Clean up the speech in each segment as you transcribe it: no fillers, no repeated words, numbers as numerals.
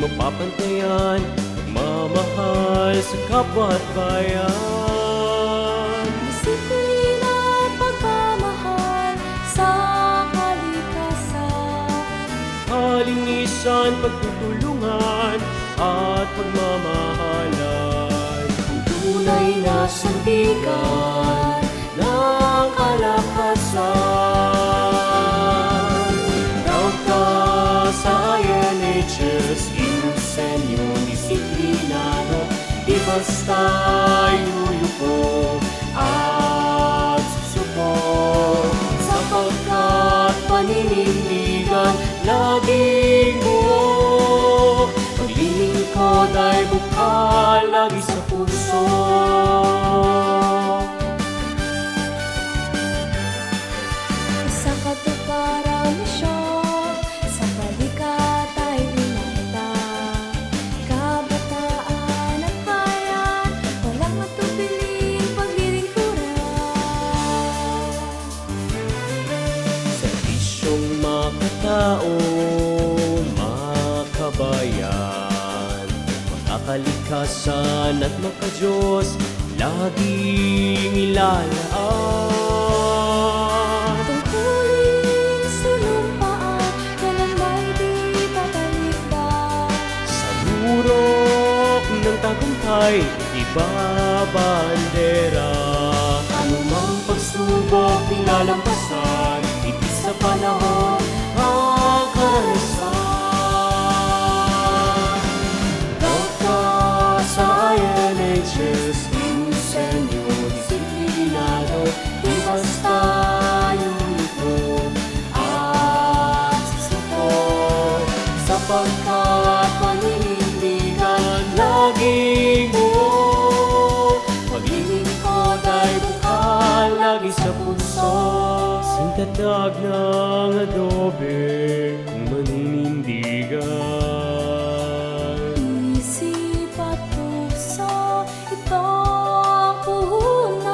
mapapantayan, pagmamahal sa kapwa at bayan. Disiplina at pagmamahal sa kalikasan. Kalinisan, pagtutulungan at pagmamahalan. Ang tunay na sandigan ng kalakasan. Proud ka sa INHS, Inusenyo, disiplinado, di basta yuyuko at susuko. Sapagkat paninindigan laging buo, Paglilingkod ay bukal lagi sa puso. sa katuparang misyon, sa balikat ay binata. Kabataan at bayan, walang matupiling paglilingkuran. Serbisyong makatao, makabayan, makakalikasan at makadiyos, laging ilalaan. Tungkulin sinumpaan, kailan may di patalikdan. Sa murok ng tagumpay, ibabandera. Anumang pagsubok nilalampasan, hindi sa panahon ang karanasan. Proud ka sa INHS, Inusenyo, disiplinado, di basta yuyuko at susuko. Sapagkat paninindigan laging buo, paglilingkod ay bukal lagi sa puso. Sintatag ng adobe kung maninindigan. Isip at puso, ito ang puhunan.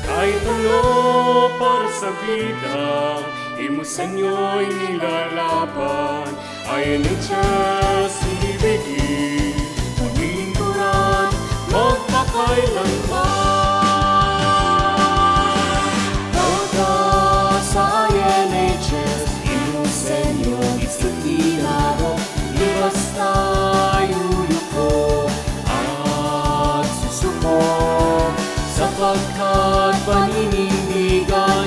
Kahit ano para sa vida, Inusenyo'y nilalaban. INHS, ibigin, paglilingkuran, magpakailanman. Proud ka sa INHS, Inusenyo, disiplinado, di basta yuyuko at susuko. Sapagkat paninindigan